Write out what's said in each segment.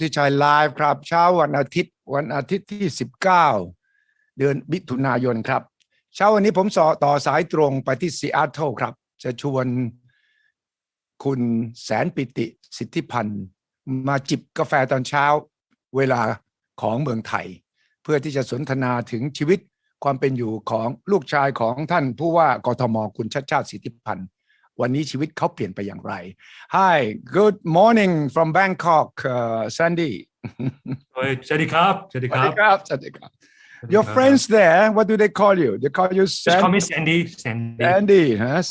ที่ชายไลฟ์ครับเช้าวันอาทิตย์ที่19เดือนมิถุนายนครับเช้าวันนี้ผมต่อสายตรงไปที่ซีแอตเทิลครับจะชวนคุณแสนปิติสิทธิพันธ์มาจิบกาแฟตอนเช้าเวลาของเมืองไทยเพื่อที่จะสนทนาถึงชีวิตความเป็นอยู่ของลูกชายของท่านผู้ว่ากทมคุณชัชชาติสิทธิพันธ์วันนี้ชีวิตเขาเปลี่ยนไปอย่างไร Hi good morning from Bangkok Sandy สวัสดีครับสวัสดีครับสวัสดีครับ Your friends there what do they call you they call you Just call me Sandy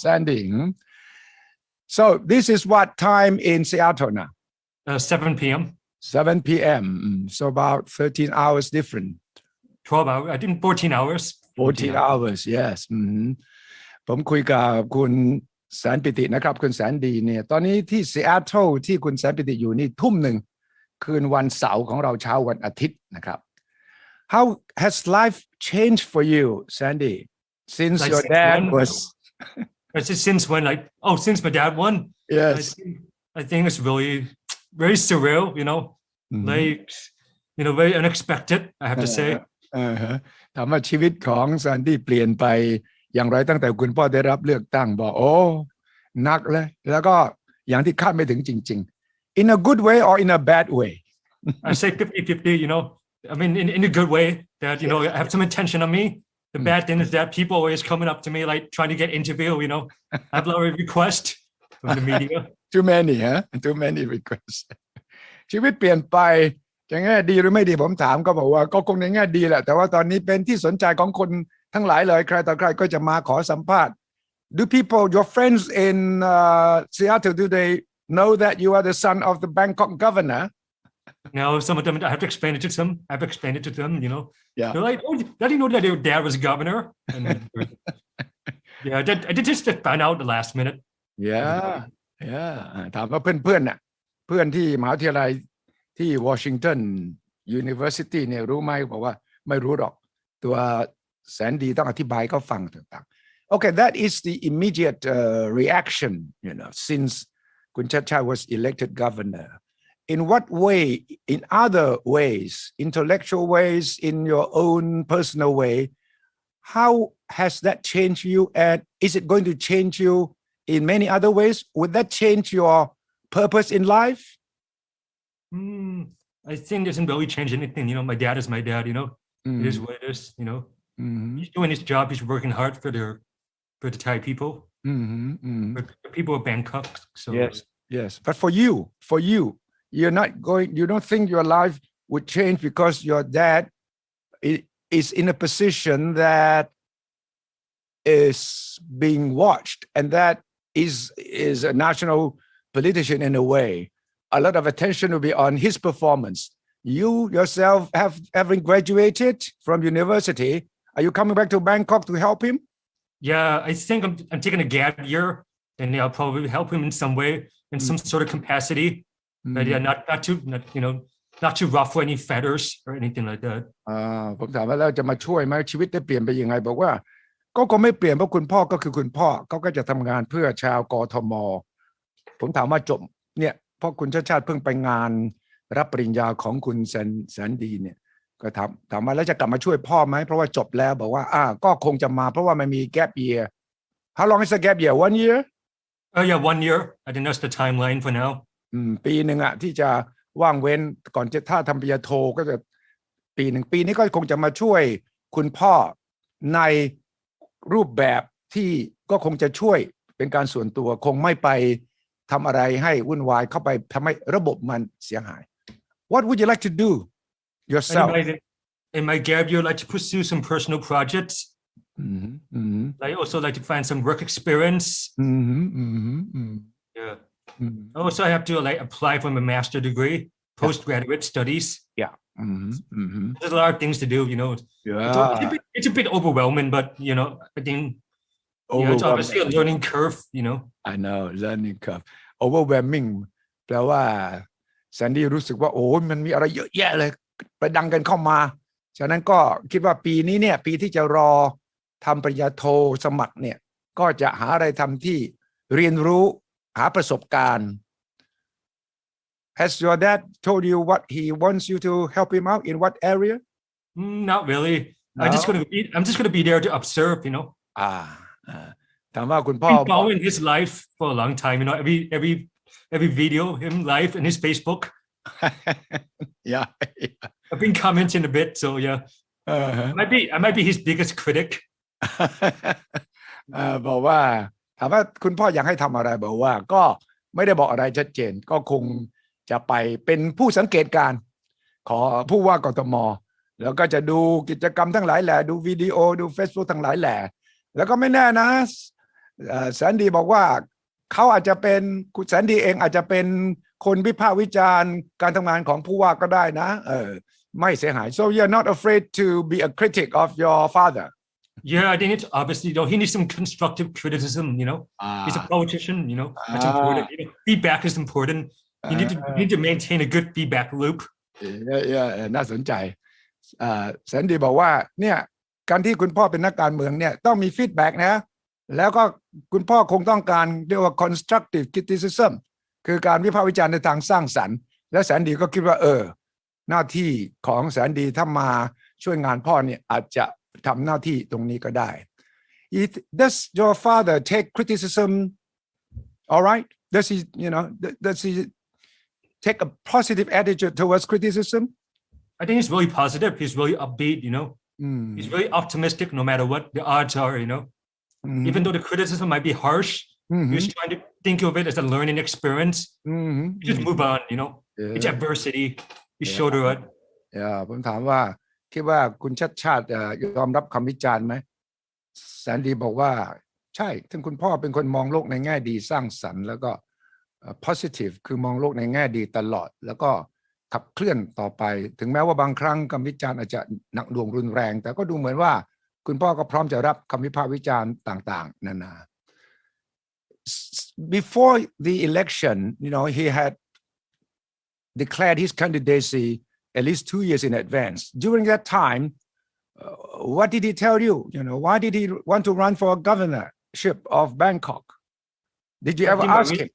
Sandy so this is what time in Seattle now 7 p.m. 7 p.m. so about 13 hours different 12 hours I think 14 hours 14 hours yes ผมคุยกับคุณแสนปิตินะครับคุณแสนดีเนี่ยตอนนี้ที่ซีแอตเทิลที่คุณแสนปิติอยู่นี่ทุ่มหนึ่งคืนวันเสาร์ของเราเช้าวันอาทิตย์นะครับ How has life changed for you Sandy since like your dad was since when since my dad won yes I think it's really very surreal very unexpected I have to say ถามว่าชีวิตของแซนดี้เปลี่ยนไปอย่างไรตั้งแต่คุณพ่อได้รับเลือกตั้งบอกโอ้หนักเลยแล้วก็อย่างที่คาดไม่ถึงจริงๆ in a good way or in a bad way I say 50-50 I mean in a good way that I have some attention on me the bad thing is that people always coming up to me like trying to get interview I have a lot of requests from the media too many requests ชีวิตเปลี่ยนไปจะแง่ดีหรือไม่ดีผมถามก็บอกว่าก็คงในแง่ดีแหละแต่ว่าตอนนี้เป็นที่สนใจของคนทั้งหลายเลยใครต่อใครก็จะมาขอสัมภาษณ์ Do people your friends in Seattle do they know that you are the son of the Bangkok governor No some of them I have to explain it to them yeah they're like oh did you know that your dad was governor and yeah I did just find out the last minute yeah ถามว่าเพื่อนน่ะเพื่อนที่มหาวิทยาลัยที่ Washington University เนี่ยรู้ไหมบอกว่าไม่รู้หรอกตัวแสนดีต้องอธิบายเขาฟังต่างๆ Okay that is the immediate reaction since คุณชัชชาติ was elected governor in what way in other ways intellectual ways in your own personal way how has that changed you and is it going to change you in many other ways would that change your purpose in life I think it doesn't really change anything my dad is my dad it is what it is he's doing his job he's working hard for the Thai people for the people of Bangkok so yes but for you you don't think your life would change because your dad is in a position that is being watched and that is a national politician in a way a lot of attention will be on his performance you yourself having graduated from university are you coming back to Bangkok to help him yeah I think I'm taking a gap year and I'll probably help him in some way in some sort of capacity but yeah not to ruffle any feathers or anything like that ผมถามว่าแล้วจะมาช่วยไหมชีวิตได้เปลี่ยนไปยังไงบอกว่าก็คงไม่เปลี่ยนเพราะคุณพ่อก็คือคุณพ่อเขาก็จะทำงานเพื่อชาวกทมผมถามว่าจบเนี่ยเพราะคุณชาติชาติเพิ่งไปงานรับปริญญาของคุณแสนดีเนี่ยก็ถามว่าแล้วจะกลับมาช่วยพ่อไหมเพราะว่าจบแล้วบอกว่าก็คงจะมาเพราะว่ามันมี gap year How long is the gap year 1 year yeah 1 year I think that's the timeline for now ปีหนึ่งที่จะว่างเว้นก่อนจะถ้าทำปริญญาโทก็จะปีหนึ่งปีนี้ก็คงจะมาช่วยคุณพ่อในรูปแบบที่ก็คงจะช่วยเป็นการส่วนตัวคงไม่ไปทำอะไรให้วุ่นวายเข้าไปทำให้ระบบมันเสียหาย What would you like to do yourself in my gap year like to pursue some personal projects I also like to find some work experience yeah also I have to apply for my master degree postgraduate studies there's a lot of things to do it's a bit overwhelming but I think it's obviously a learning curve I know learning curve overwhelming แปลว่าแซนดี้รู้สึกว่าโอ้มันมีอะไรเยอะแยะเลยประดังกันเข้ามาฉะนั้นก็คิดว่าปีนี้เนี่ยปีที่จะรอทำปริญญาโทสมัครเนี่ยก็จะหาอะไรทำที่เรียนรู้หาประสบการณ์ Has your dad told you what he wants you to help him out in what area? Not really. No? I'm just gonna be there to observe, you know. ถามว่าคุณพ่อ Been following his life for a long time, you know. Every video, him live in his Facebook. yeah I've been commenting a bit, so yeah. I might be his biggest critic. บอกว่าถามว่าคุณพ่ออยากให้ทำอะไรบอกว่าก็ไม่ได้บอกอะไรชัดเจนก็คงจะไปเป็นผู้สังเกตการขอผู้ว่ากทมแล้วก็จะดูกิจกรรมทั้งหลายแหล่ดูวิดีโอดู Facebook ทั้งหลายแหล่แล้วก็ไม่แน่นะแสนดีบอกว่าเขาอาจจะเป็นคุณแสนดีเองอาจจะเป็นคนวิพากษ์วิจารณ์การทำงานของผู้ว่าก็ได้นะไม่เสียหาย so you're not afraid to be a critic of your father Yeah, I think it's obviously, you know, he needs some constructive criticism, you know. He's a politician, you know. That's important. You know, feedback is important. You need to maintain a good feedback loop. Yeah, น่าสนใจแสนดีบอกว่าเนี่ยการที่คุณพ่อเป็นนักการเมืองเนี่ยต้องมีฟีดแบ็กนะแล้วก็คุณพ่อคงต้องการเรียกว่า constructive criticism คือการวิพากษ์วิจารณ์ในทางสร้างสรรค์แล้วแสนดีก็คิดว่าหน้าที่ของแสนดีถ้ามาช่วยงานพ่อเนี่ยอาจจะทำหน้าที่ตรงนี้ก็ได้ Does your father take criticism all right does he take a positive attitude towards criticism I think he's really positive. He's really upbeat, you know. He's really optimistic no matter what the odds are, you know. Even though the criticism might be harsh, he's trying to think of it as a learning experience. Just move on, you know. It's adversity. You shoulder it. ผมถามว่าคิดว่าคุณชัดชาติยอมรับคำวิจารณ์ไหมแสนดีบอกว่าใช่ท่านคุณพ่อเป็นคนมองโลกในแง่ดีสร้างสรรค์แล้วก็ positive คือมองโลกในแง่ดีตลอดแล้วก็ขับเคลื่อนต่อไปถึงแม้ว่าบางครั้งคำวิจารณ์อาจจะหนักหน่วงรุนแรงแต่ก็ดูเหมือนว่าคุณพ่อก็พร้อมจะรับคำวิพากษ์วิจารณ์ต่างๆนานา Before the election, you know, he had declared his candidacy at least 2 years in advance. During that time, what did he tell you? You know, why did he want to run for a governorship of Bangkok? Did you ever ask him?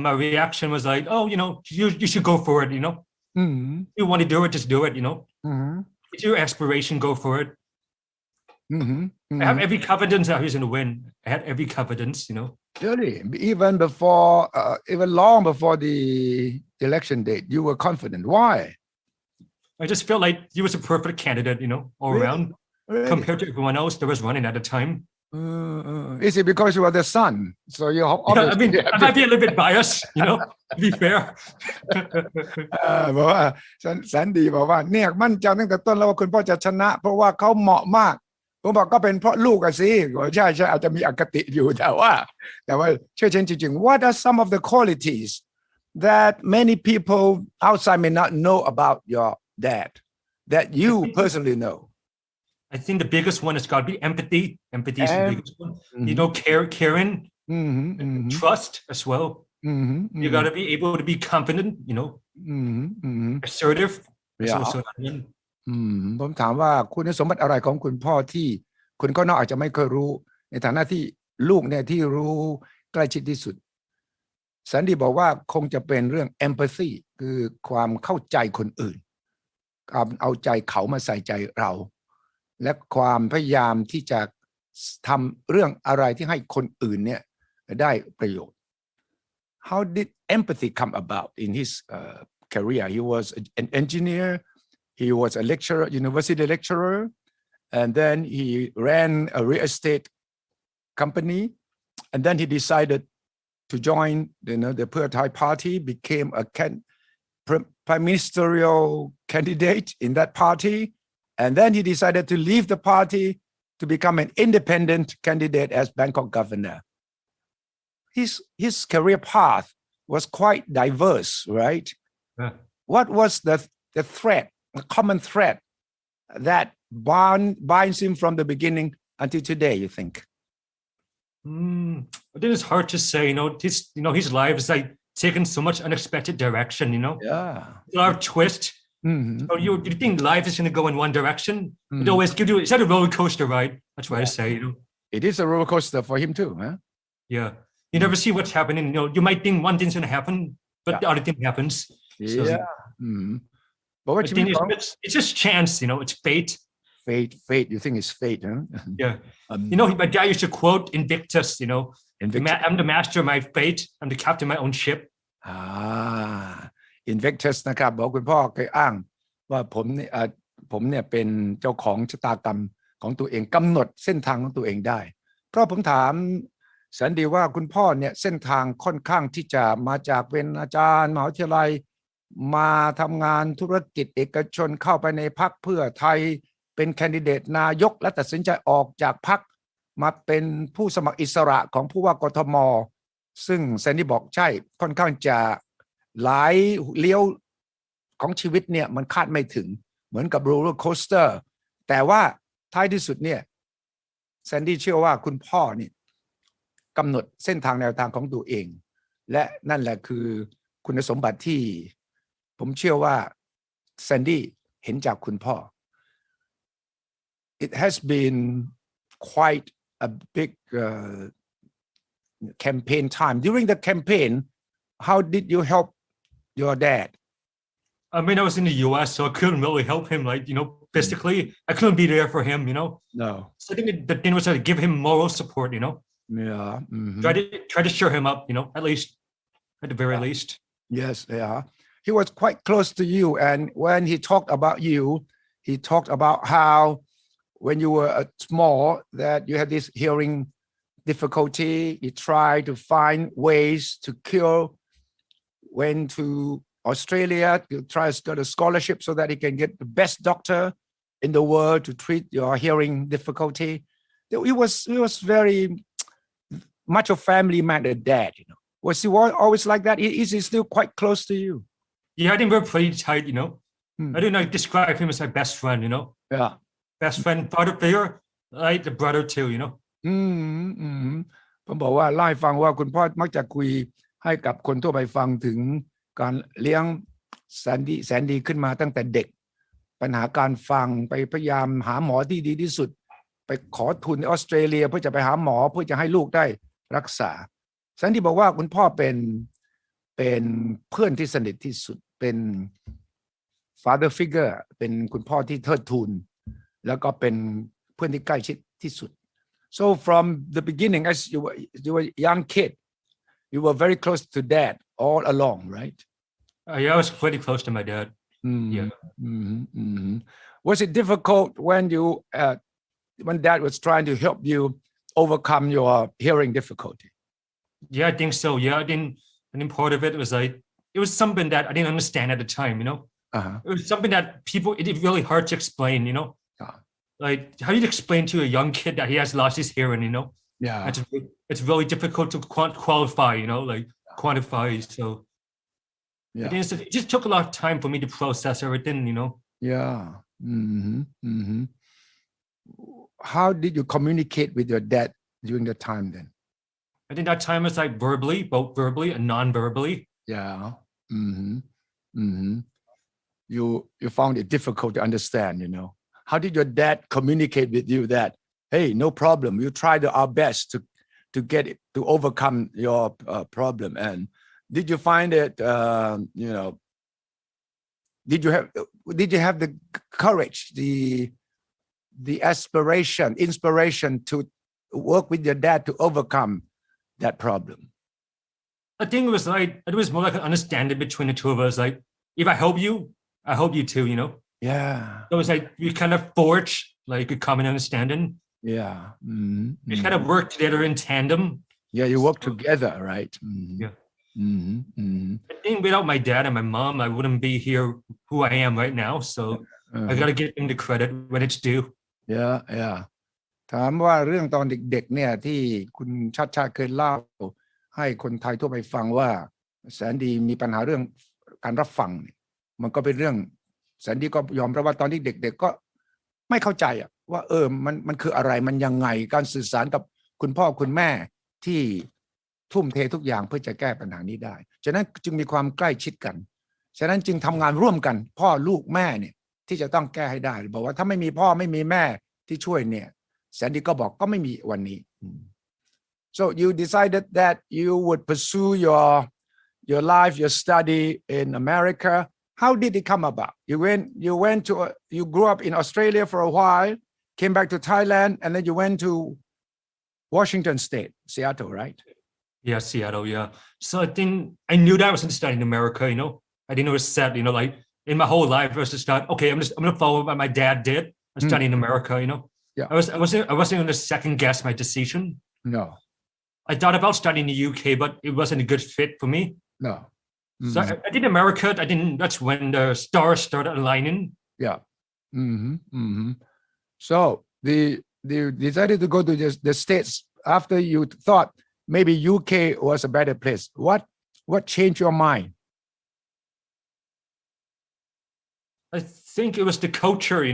My reaction was like, oh, you know, you should go for it, you know. You want to do it, just do it, you know. It's your aspiration, go for it. I have every confidence that he's going to win. I had every confidence, you know. Really? Even before, even long before the election date, you were confident. Why? I just felt like he was a perfect candidate, you know, all around. Compared to everyone else that was running at the time. Is it because you are the son? So you I mean, I might be a little bit biased, you know, to be fair. บอกว่าแสนดีบอกว่าเนี่ยมั่นใจตั้งแต่ต้นแล้วว่าคุณพ่อจะชนะเพราะว่าเขาเหมาะมากผมบอกก็เป็นเพราะลูกอะสิใช่อาจจะมีอคติอยู่แต่ว่าเชื่อฉันจริงๆ What are some of the qualities that many people outside may not know about your dad that you personally know? I think the biggest one has got to be empathy. Empathy is the biggest one. You know, caring, trust as well. You got to be able to be confident, you know, assertive. Yeah. ผมถามว่าคุณสมบัติอะไรของคุณพ่อที่คุณก็น่าอาจจะไม่เคยรู้ในฐานะที่ลูกเนี่ยที่รู้ใกล้ชิดที่สุดแสนดีบอกว่าคงจะเป็นเรื่อง empathy คือความเข้าใจคนอื่นการเอาใจเขามาใส่ใจเราและความพยายามที่จะทำเรื่องอะไรที่ให้คนอื่นเนี่ยได้ประโยชน์ How did empathy come about in his career? He was an engineer. He was a lecturer, university lecturer, and then he ran a real estate company, and then he decided to join, the Pheu Thai party, became a prime ministerial candidate in that party, and then he decided to leave the party to become an independent candidate as Bangkok governor. His career path was quite diverse, right? Yeah. What was the thread? A common thread that binds him from the beginning until today, you think? I think it's hard to say, his life is like taken so much unexpected direction, Yeah. A lot of twist. So you think life is going to go in one direction? It always gives you, it's like a roller coaster ride. That's what I say, It is a roller coaster for him too, huh? Yeah. You never see what's happening. You might think one thing's going to happen, but the other thing happens. So, but what I you think mean? it's just chance, it's fate. Fate. You think it's fate, huh? Yeah. My dad used to quote Invictus, I'm the master of my fate. I'm the captain of my own ship. Invictus นะครับบอกคุณพ่อเคยอ้างว่าผมเนี่ยเป็นเจ้าของชะตากรรมของตัวเองกำหนดเส้นทางของตัวเองได้เพราะผมถามแสนดีว่าคุณพ่อเนี่ยเส้นทางค่อนข้างที่จะมาจากเป็นอาจารย์มหาวิทยาลัยมาทำงานธุรกิจเอกชนเข้าไปในพรรคเพื่อไทยเป็นแคนดิเดตนายกและตัดสินใจออกจากพรรคมาเป็นผู้สมัครอิสระของผู้ว่ากทมซึ่งแซนดี้บอกใช่ค่อนข้างจะหลายเลี้ยวของชีวิตเนี่ยมันคาดไม่ถึงเหมือนกับโรลเลอร์โคสเตอร์แต่ว่าท้ายที่สุดเนี่ยแซนดี้เชื่อว่าคุณพ่อนี่กำหนดเส้นทางแนวทางของตัวเองและนั่นแหละคือคุณสมบัติที่ผมเชื่อว่าแซนดี้เห็นจากคุณพ่อ It has been quite a big campaign time. During the campaign, how did you help your dad? I mean, I was in the US, so I couldn't really help him, physically. I couldn't be there for him, No. So I think the thing was to give him moral support, Yeah. Try to cheer him up, at least, at the very least. Yes, yeah. He was quite close to you, and when he talked about you, he talked about how when you were small that you had this hearing difficulty. He tried to find ways to cure. Went to Australia to try to get a scholarship so that he can get the best doctor in the world to treat your hearing difficulty. He was very much a family man, a dad. Was he always like that? Is he still quite close to you? Yeah, I think we're pretty tight. I didn't describe him as my best friend. Yeah. Best friend, father figure, like the brother too. ผมบอกว่าเล่าให้ฟังว่าคุณพ่อมักจะคุยให้กับคนทั่วไปฟังถึงการเลี้ยงแสนดีขึ้นมาตั้งแต่เด็กปัญหาการฟังไปพยายามหาหมอที่ดีที่สุดไปขอทุนในออสเตรเลียเพื่อจะไปหาหมอเพื่อจะให้ลูกได้รักษาแสนดีบอกว่าคุณพ่อเป็นเพื่อนที่สนิทที่สุดเป็น father figure เป็นคุณพ่อที่เทิดทูนแล้วก็เป็นเพื่อนที่ใกล้ชิดที่สุด so from the beginning as you were a young kid you were very close to dad all along right yeah I was pretty close to my dad yeah was it difficult when dad was trying to help you overcome your hearing difficulty yeah I think so yeah I think part of it was it was something that I didn't understand at the time it was something that it's really hard to explain how do you explain to a young kid that he has lost his hearing yeah it's really difficult to qualify quantify so yeah it just took a lot of time for me to process everything yeah how did you communicate with your dad during the time then I think that time was verbally both verbally and non-verbally yeah you found it difficult to understand how did your dad communicate with you that hey no problem you tried our best to get it to overcome your problem and did you find it did you have the courage the inspiration to work with your dad to overcome that problem I think it was more like an understanding between the two of us if I help you I hope you too yeah so it's we kind of forge a common understanding yeah we kind of work together in tandem yeah you work together right yeah I think without my dad and my mom I wouldn't be here who I am right now so I gotta give them the credit when it's due yeah ถามว่าเรื่องตอนเด็กๆเนี่ยที่คุณชัดชาติเคยเล่าให้คนไทยทั่วไปฟังว่าแสนดีมีปัญหาเรื่องการรับฟังมันก็เป็นเรื่องแสนดีก็ยอมรับว่าตอนที่เด็กๆก็ไม่เข้าใจว่ามันคืออะไรมันยังไงการสื่อสารกับคุณพ่อคุณแม่ที่ทุ่มเททุกอย่างเพื่อจะแก้ปัญหานี้ได้ฉะนั้นจึงมีความใกล้ชิดกันฉะนั้นจึงทำงานร่วมกันพ่อลูกแม่เนี่ยที่จะต้องแก้ให้ได้บอกว่าถ้าไม่มีพ่อไม่มีแม่ที่ช่วยเนี่ยแสนดีก็บอกก็ไม่มีวันนี้so you decided that you would pursue your life, your study in America. How did it come about? You grew up in Australia for a while, came back to Thailand, and then you went to Washington State, Seattle, right? Yeah, Seattle. Yeah. So I think I knew that I was going to study in America. I didn't know it was set. Like in my whole life, I was to start. Okay, I'm going to follow what my dad did. I'm studying in America. Yeah. I wasn't going to second guess my decision. No. I thought about studying in the UK, but it wasn't a good fit for me. No. So I did America. That's when the stars started aligning. Yeah. So you decided to go to the States after you thought maybe UK was a better place. What changed your mind? I think it was the culture, I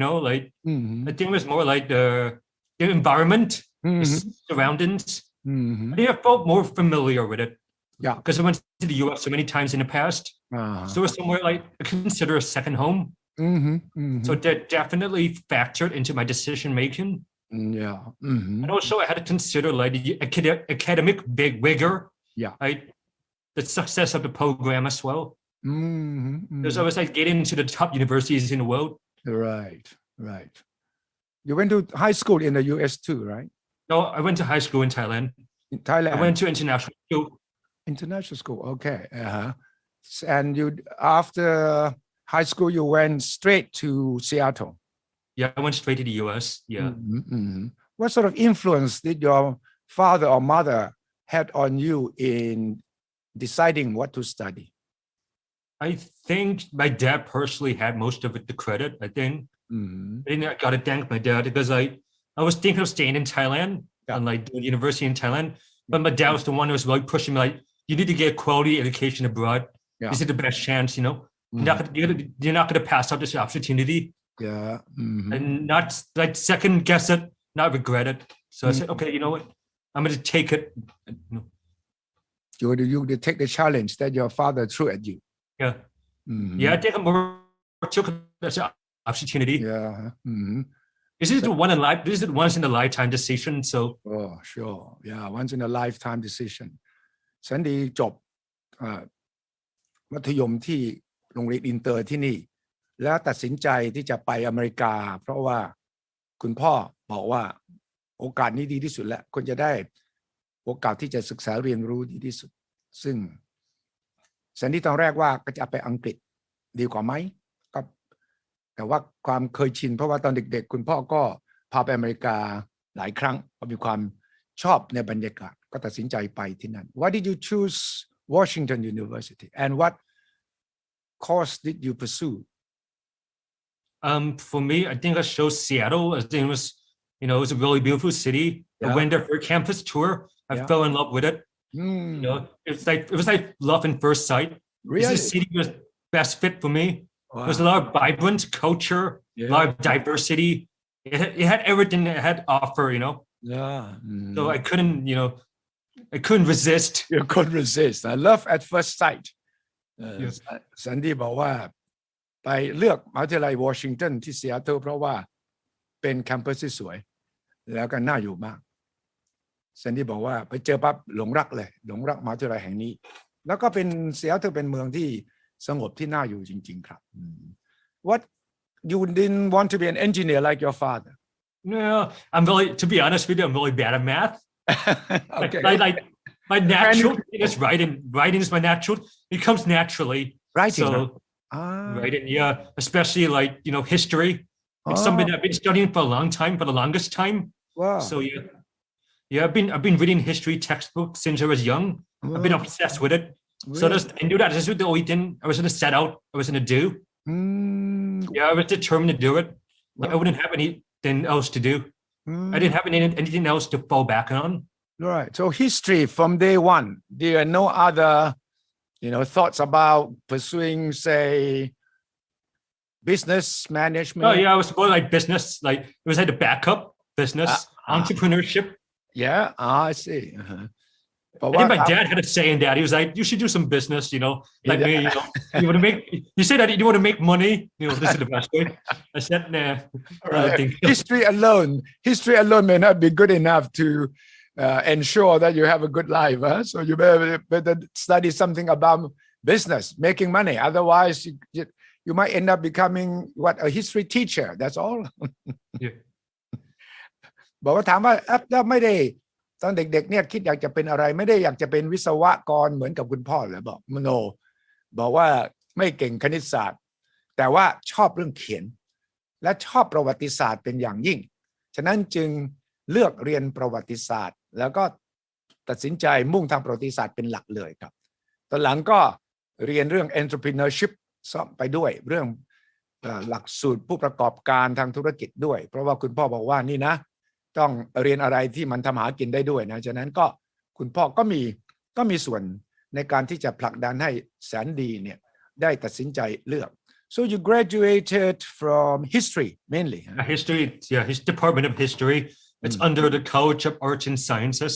think it was more like the environment, the surroundings. I think I felt more familiar with it. Yeah. Because I went to the US so many times in the past. So it was somewhere like I consider a second home. So that definitely factored into my decision making. Yeah. And also I had to consider like the academic vigor. Yeah. The success of the program as well. Because I was like getting into the top universities in the world. Right. You went to high school in the US too, right? No, I went to high school in Thailand. In Thailand. I went to international school. International school, okay. And you after high school you went straight to Seattle. Yeah, I went straight to the US. Yeah. What sort of influence did your father or mother had on you in deciding what to study? I think my dad personally had most of the credit. I think I got to thank my dad because I was thinking of staying in Thailand and like doing university in Thailand, but my dad was the one who was like pushing me like, you need to get quality education abroad. Yeah. This is the best chance, You're not going to pass up this opportunity. Yeah. And not like second guess it, not regret it. So I said, okay, you know what? I'm going to take it. You take the challenge that your father threw at you. Yeah. Yeah, I think I more took it as an opportunity. Yeah. This is the one in life. This is the once in a lifetime decision. So. Oh, sure. Yeah, once in a lifetime decision. ฉันดีจบมัธยมที่โรงเรียนอินเตอร์ที่นี่แล้วตัดสินใจที่จะไปอเมริกาเพราะว่าคุณพ่อบอกว่าโอกาสนี้ดีที่สุดแล้วคุณจะได้โอกาสที่จะศึกษาเรียนรู้ดีที่สุดซึ่งสันนิษฐานตอนแรกว่าก็จะไปอังกฤษดีกว่าไหมก็แต่ว่าความเคยชินเพราะว่าตอนเด็กๆคุณพ่อก็พาไปอเมริกาหลายครั้งก็มีความชอบในบรรยากาศก็ตัดสินใจไปที่นั่น Why did you choose Washington University and what course did you pursue? For me, I think I chose Seattle. I think it was, it was a really beautiful city. Yeah. I went there for a campus tour. I fell in love with it. It was like love in first sight. Really? This city was best fit for me. Wow. There's a lot of vibrant culture, a lot of diversity. It had everything it had to offer, Yeah. So I couldn't resist. You couldn't resist. I love at first sight. สันดีบอกว่าไปเลือกมหาวิทยาลัยวอชิงตันที่ซีแอตเทิลเพราะว่าเป็นแคมปัสที่สวยแล้วก็น่าอยู่มากสันดีบอกว่าไปเจอปั๊บหลงรักเลยหลงรักมหาวิทยาลัยแห่งนี้แล้วก็เป็นซีแอตเทิลเป็นเมืองที่สงบที่น่าอยู่จริงๆครับ What you didn't want to be an engineer like your father? No, to be honest with you, I'm really bad at math. Okay. Like my natural is writing. Writing is my natural. It comes naturally. Writing. So, writing, yeah, especially like history. It's something I've been studying for a long time, for the longest time. Wow. So yeah, I've been reading history textbooks since I was young. I've been obsessed with it. Really? So I knew that this was the only thing I was going to set out. I was going to do. Yeah, I was determined to do it. Like, I wouldn't have anything else to do. I didn't have anything else to fall back on. Right. So history from day one. There are no other, thoughts about pursuing, say, business management. Oh yeah, I was more like business. Like it was like a backup business, entrepreneurship. Yeah, I see. But I think my dad had a say in that. He was like, "You should do some business, like me. You want to make. You say that you want to make money. This is the best way." I said, "Nah." Right. History alone may not be good enough to ensure that you have a good life. So you better study something about business, making money. Otherwise, you might end up becoming a history teacher. That's all. Yeah. บอกว่าถามว่าแล้วไม่ได้ตอนเด็กๆเนี่ยคิดอยากจะเป็นอะไรไม่ได้อยากจะเป็นวิศวกรเหมือนกับคุณพ่อเลยบอกโนบอกว่าไม่เก่งคณิตศาสตร์แต่ว่าชอบเรื่องเขียนและชอบประวัติศาสตร์เป็นอย่างยิ่งฉะนั้นจึงเลือกเรียนประวัติศาสตร์แล้วก็ตัดสินใจมุ่งทางประวัติศาสตร์เป็นหลักเลยครับตอนหลังก็เรียนเรื่อง entrepreneurship ไปด้วยเรื่องหลักสูตรผู้ประกอบการทางธุรกิจด้วยเพราะว่าคุณพ่อบอกว่านี่นะต้องเรียนอะไรที่มันทำหากินได้ด้วยนะฉะนั้นก็คุณพ่อก็มีส่วนในการที่จะผลักดันให้แสนดีเนี่ยได้ตัดสินใจเลือก so you graduated from history mainly history his department of history it's under the College of Arts and Sciences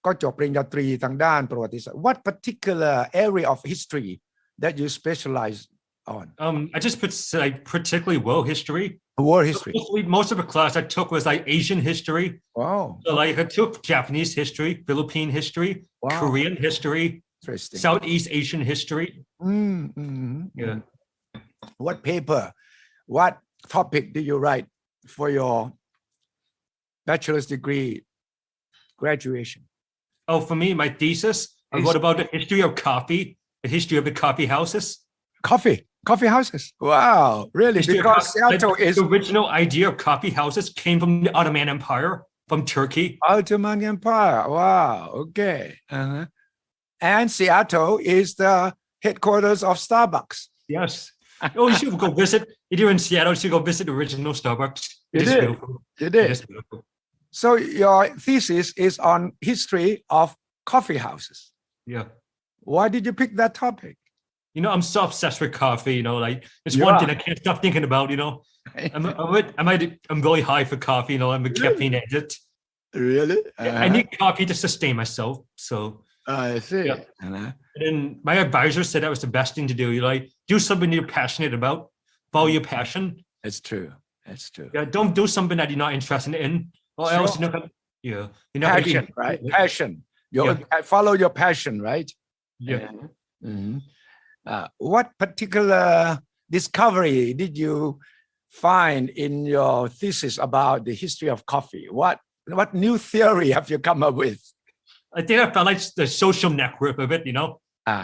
ก็จบปริญญาตรีทางด้านประวัติศาสตร์ what particular area of history that you specialize on I just put like particularly world history most of the class I took was like Asian history wow so like I took Japanese history Philippine history Korean history Southeast Asian history yeah what topic did you write for your bachelor's degree graduation oh for me my thesis I wrote about the history of coffee the history of the coffee houses coffee houses wow really because Seattle is the original idea of coffee houses came from the Ottoman Empire from Turkey Ottoman Empire wow okay and Seattle is the headquarters of Starbucks yes oh you should go visit if you're in Seattle you should go visit the original Starbucks it is beautiful so your thesis is on history of coffee houses yeah why did you pick that topic you know I'm so obsessed with coffee you know like it's one thing I can't stop thinking about you know I'm really high for coffee you know I'm a caffeine addict really I need coffee to sustain myself so I see and then my advisor said that was the best thing to do you like do something you're passionate about follow your passion it's true yeah don't do something that you're not interested in or else you're not you're not passion right passion follow your passion right what particular discovery did you find in your thesis about the history of coffee what new theory have you come up with I think I found like the social network of it you know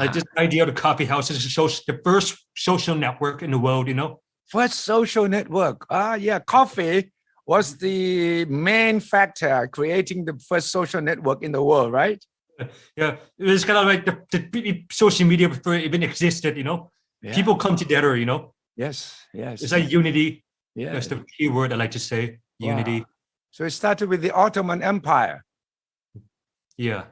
like this idea of the coffee house is the first social network in the world you know first social network yeah coffee was the main factor creating the first social network in the world right yeah it was kind of like the social media before it even existed you know people come together you know yes it's like unity that's the key word I like to say unity so it started with the Ottoman Empire yeah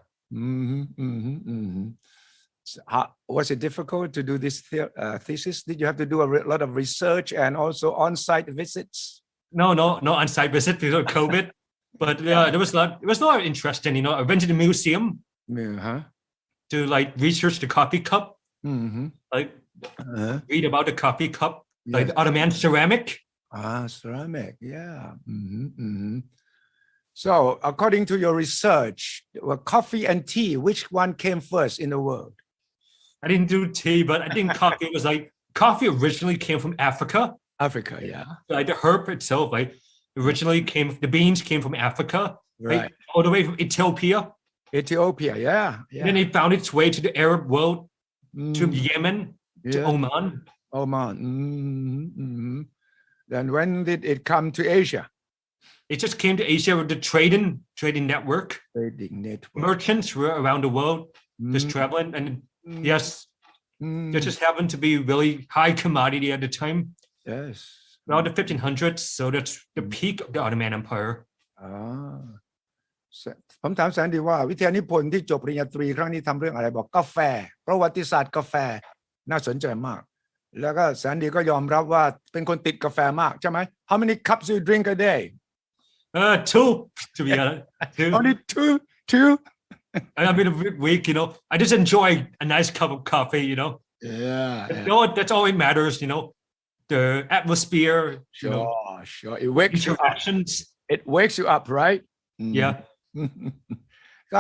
So was it difficult to do this thesis did you have to do a lot of research and also on-site visits no on-site visit because of COVID but yeah it was not interesting you know I went to the museum to like research the coffee cup like read about the coffee cup like the Ottoman ceramic ceramic yeah so according to your research coffee and tea which one came first in the world I didn't do tea but I think coffee was like coffee originally came from Africa yeah like the herb itself like originally the beans came from Africa right all the way from Ethiopia yeah and then they found its way to the Arab world to Yemen to Oman then when did it come to Asia it just came to Asia with the trading network merchants were around the world just traveling and yes there just happened to be really high commodity at the time yes around the 1500s so that's the peak of the Ottoman Empire ผมถามแสนดีว่าวิทยานิพนธ์ที่จบปริญญาตรีครั้งนี้ทำเรื่องอะไรบอกกาแฟประวัติศาสตร์กาแฟน่าสนใจมากแล้วก็แสนดีก็ยอมรับว่าเป็นคนติดกาแฟมากใช่ไหม How many cups do you drink a day two to be honest only two I mean a week you know I just enjoy a nice cup of coffee you know that's all it matters you know the atmosphere sure it wakes you up right yeah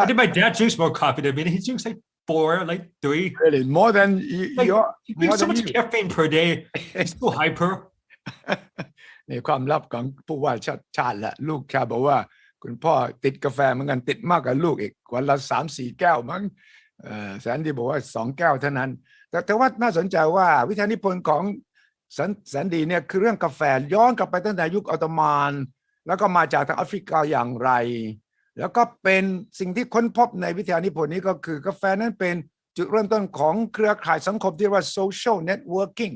I think my dad drinks more coffee than me he drinks like 4, like 3. Really more than Like, your you drink more so than much you caffeine per day. It's so hyper. นี่ความลับของผู้ว่าชาติละลูกชายบอกว่าคุณพ่อติดกาแฟเหมือนกันติดมากกว่าลูกอีกวันละ 3-4 แก้วมั้งแสนดีบอกว่า2 แก้วเท่านั้นแต่ว่าน่าสนใจว่าวิทยานิพนธ์ของแสนดีเนี่ยคือเรื่องกาแฟย้อนกลับไปตั้งแต่ยุคออตโตมันแล้วก็มาจากทางแอฟริกาอย่างไรแล้วก็เป็นสิ่งที่ค้นพบในวิทยานิพนธ์นี้ก็คือกาแฟนั้นเป็นจุดเริ่มต้นของเครือข่ายสังคมที่เรียกว่า social networking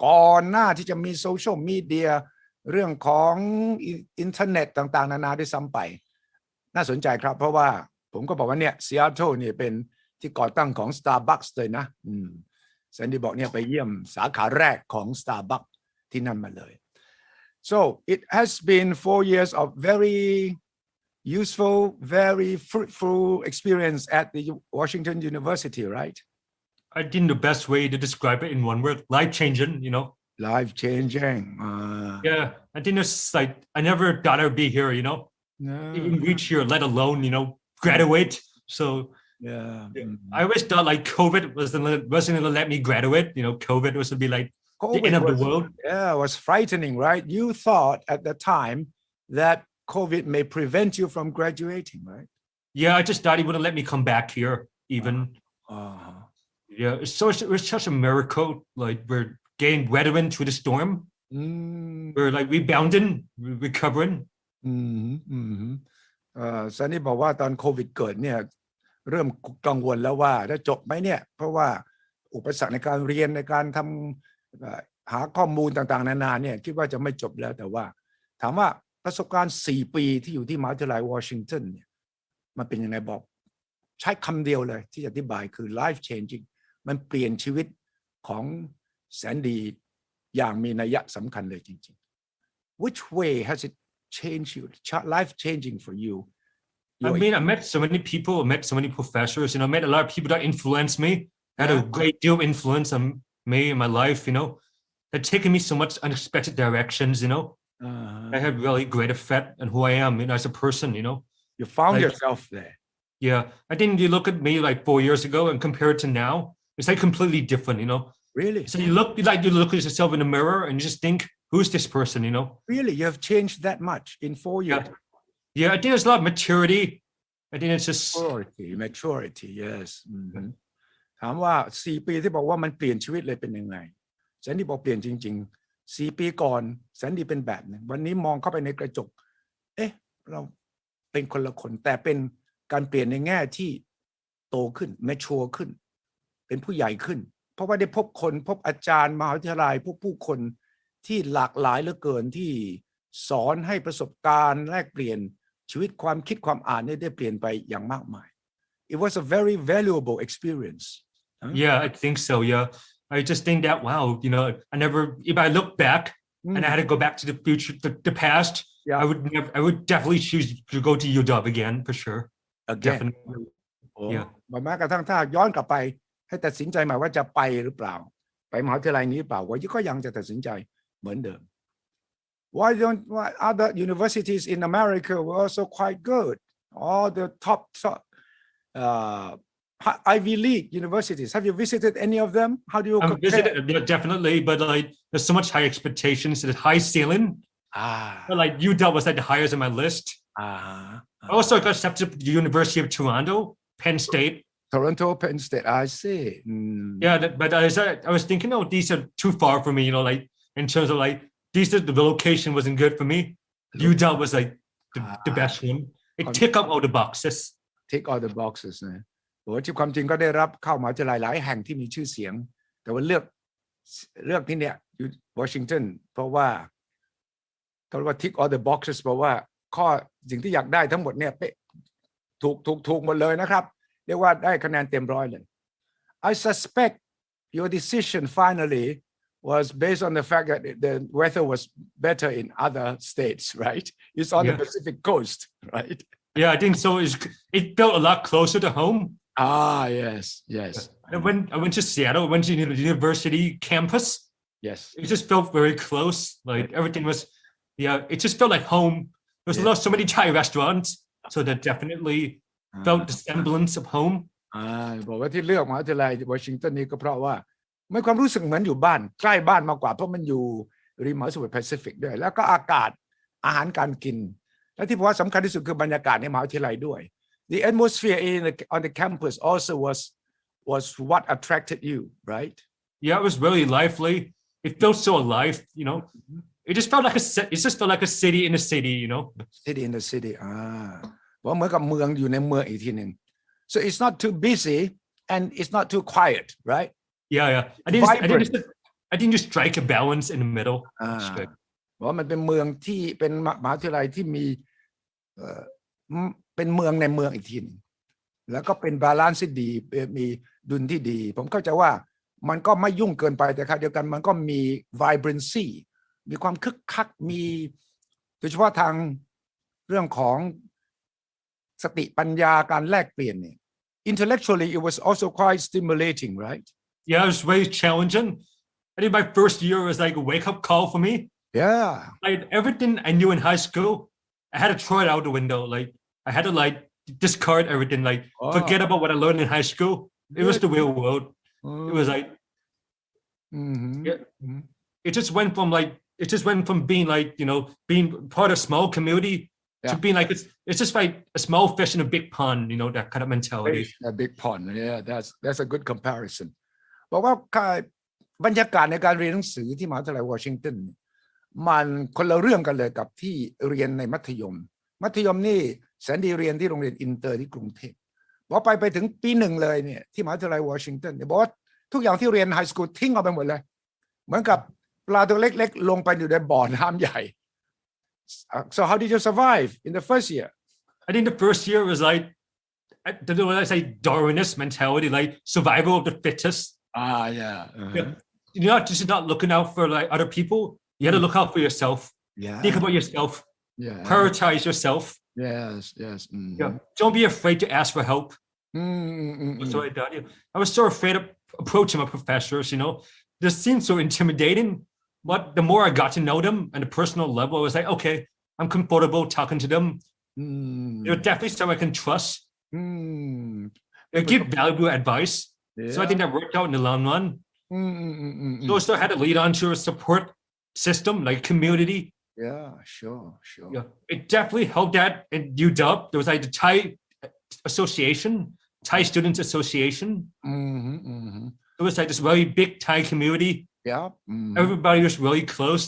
ก่อนหน้าที่จะมีโซเชียลมีเดียเรื่องของอินเทอร์เน็ตต่างๆนานาด้วยซ้ำไปน่าสนใจครับเพราะว่าผมก็บอกว่าเนี่ยซีแอตเทิลเนี่ยเป็นที่ก่อตั้งของ Starbucks เลยนะแซนดี้บอกเนี่ยไปเยี่ยมสาขาแรกของ Starbucks ที่นั่นมาเลย so it has been 4 years of very useful very fruitful experience at the Washington University right I think the best way to describe it in one word, life-changing, life-changing yeah I think it's like I never thought I'd be here even reach here let alone graduate so yeah I always thought like COVID wasn't gonna let me graduate COVID was to be like the end of the world it was frightening right you thought at the time that COVID may prevent you from graduating right yeah I just thought he wouldn't let me come back here even yeah it's such a miracle like we're getting weathering through the storm we're like rebounding recovering ซันนี่บอกว่าตอนโควิดเกิดเนี่ยเริ่มกังวลแล้วว่าจะจบไหมเนี่ยเพราะว่าอุปสรรคในการเรียนในการทำหาข้อมูลต่างๆนานาเนี่ยคิดว่าจะไม่จบแล้วแต่ว่าถามว่าประสบการณ์4 ปีที่อยู่ที่มหาวิทยาลัยวอชิงตันเนี่ยมันเป็นยังไงบอกใช้คำเดียวเลยที่จะอธิบายคือ life changing มันเปลี่ยนชีวิตของแสนดีอย่างมีนัยสำคัญเลยจริงๆ which way has it changed you life changing for you I mean I met so many people I met so many professors I met a lot of people that influenced me had a great deal of influence on me in my life that taken me so much unexpected directions I had really great effect on who I am as a person you found yourself there yeah I think you look at me like 4 years ago and compare it to now it's like completely different really so you look at yourself in the mirror and you just think who's this person really you have changed that much in 4 years yeah I think there's a lot of maturity I think it's just maturity yes ถามว่า4 ปีที่บอกว่ามันเปลี่ยนชีวิตเลยเป็นยังไงแสนดีบอกเปลี่ยนจริงๆ4 ปีก่อนแสนดีเป็นแบบนึงวันนี้มองเข้าไปในกระจกเราเป็นคนละคนแต่เป็นการเปลี่ยนในแง่ที่โตขึ้น mature ขึ้นเป็นผู้ใหญ่ขึ้นเพราะว่าได้พบอาจารย์มหาวิทยาลัยพบผู้คนที่หลากหลายเหลือเกินที่สอนให้ประสบการณ์แลกเปลี่ยนชีวิตความคิดความอ่านได้เปลี่ยนไปอย่างมากมาย It was a very valuable experience yeah I think so yeah I just think that wow if I look back and I had to go back to the future the past I would definitely choose to go to UW again for sure definitely yeah แม้กระทั่งถ้าย้อนกลับไปให้ตัดสินใจใหม่ว่าจะไปหรือเปล่าไปมหาวิทยาลัยนี้หรือเปล่าก็ยังจะตัดสินใจเหมือนเดิม Why other universities in America were also quite good all the top Ivy League universities have you visited any of them how do you compare visited definitely but like there's so much high expectations there's high ceiling but like UW was like the highest on my list I also got accepted to the University of Toronto Penn State Toronto Penn State I see yeah but I was thinking these are too far for me like in terms of like the location wasn't good for me UW was like the best one it ticked up all the boxes นะโอ้ที่ความจริงก็ได้รับเข้ามหาวิทยาลัยหลายแห่งที่มีชื่อเสียงแต่ว่าเลือกที่เนี่ยวอชิงตันเพราะว่าเขาเรียกว่า tick all the boxes เพราะว่าข้อสิ่งที่อยากได้ทั้งหมดเนี่ยถูกหมดเลยนะครับเรียกว่าได้คะแนนเต็มร้อยเลย I suspect your decision finally was based on the fact that the weather was better in other states right it's on the Pacific coast right yeah I think so it felt a lot closer to home yes I went to Seattle I went to the university campus yes it just felt very close like everything was it just felt like home there's so many Thai restaurants so that definitely felt the semblance of home บอกว่าที่เลือกมหาวิทยาลัยวอชิงตันนี้ก็เพราะว่าไม่ความรู้สึกเหมือนอยู่บ้านใกล้บ้านมากกว่าเพราะมันอยู่ริมมหาสมุทรแปซิฟิกด้วยแล้วก็อากาศอาหารการกินและที่ผมว่าสำคัญที่สุดคือบรรยากาศในมหาวิทยาลัยด้วย The atmosphere on the campus also was what attracted you, right? Yeah, it was really lively. It felt so alive, you know. It just felt like it just felt like a city in a city, you know. City in the city. ว่าเหมือนกับเมืองอยู่ในเมืองอีกทีหนึ่ง So it's not too busy and it's not too quiet, right? Yeah. I didn't just strike a balance in the middle. ว่ามันเป็นเมืองที่เป็นมหาวิทยาลัยที่มีเป็นเมืองในเมืองอีกทีนึงแล้วก็เป็นบาลานซ์ที่ดีมีดุลที่ดีผมเข้าใจว่ามันก็ไม่ยุ่งเกินไปแต่ขณะเดียวกันมันก็มี vibrancy มีความคึกคักมีโดยเฉพาะทางเรื่องของสติปัญญาการแลกเปลี่ยนเนี่ย intellectually it was also quite stimulating, right? Yeah, it was very challenging. I think my first year was like a wake-up call for me. Yeah. Like everything I knew in high school, I had to throw it out the window. Like I had to like discard everything. Like forget about what I learned in high school. It was the real world. It was like, it just went from being like, you know, being part of a small community to being like it's just like a small fish in a big pond, you know, that kind of mentality. A big pond. Yeah, that's a good comparison. บอกว่าบรรยากาศในการเรียนหนังสือที่มหาวิทยาลัยวอชิงตันมันคนละเรื่องกันเลยกับที่เรียนในมัธยมนี่แสนดีเรียนที่โรงเรียนอินเตอร์ที่กรุงเทพบอกไปถึงปีหนึ่งเลยเนี่ยที่มหาวิทยาลัยวอชิงตันเนี่ยบอกว่าทุกอย่างที่เรียนไฮสคูลทิ้งเอาไปหมดเลยเหมือนกับปลาตัวเล็กๆลงไปอยู่ในบ่อน้ำใหญ่ So how did you survive in the first year? I think the first year was like, I don't know what I say, Darwinist mentality, like survival of the fittest. Yeah. You're not looking out for like other people. You had to look out for yourself. Yeah. Think about yourself. Yeah. Prioritize yourself. Yes. Yeah. Don't be afraid to ask for help. So I was so afraid of approaching my professors, you know. This seemed so intimidating. But the more I got to know them on a personal level, I was like, okay, I'm comfortable talking to them. They're definitely someone I can trust. They give valuable advice. Yeah. So I think that worked out in the long run. So I still had to lead on to a support system, like community. Yeah, sure. Yeah, it definitely helped that in UW. There was like the Thai Association, Thai Students Association. It was like this very big Thai community. Yeah. Everybody was really close.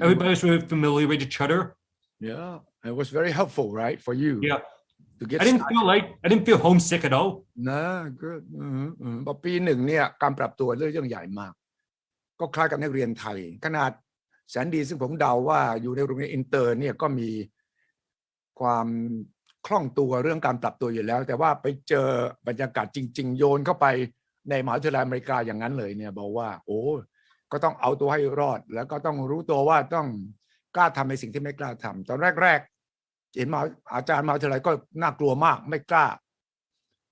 Everybody was really familiar with each other. Yeah, it was very helpful, right, for you. Yeah. To get I didn't feel homesick at all. No, good. พอปีหนึ่งเนี่ยการปรับตัวเรื่องใหญ่มากก็คล้ายกับนักเรียนไทยขนาดแสนดีซึ่งผมเดาว่าอยู่ในโรงเรียนอินเตอร์เนี่ยก็มีความคล่องตัวเรื่องการปรับตัวอยู่แล้วแต่ว่าไปเจอบรรยากาศจริงๆโยนเข้าไปในมหาวิทยาลัยอเมริกาอย่างนั้นเลยเนี่ยบอกว่าโอ้ก็ต้องเอาตัวให้รอดแล้วก็ต้องรู้ตัวว่าต้องกล้าทำในสิ่งที่ไม่กล้าทำตอนแรกเห็นอาจารย์มหาวิทยาลัยก็น่ากลัวมากไม่กล้า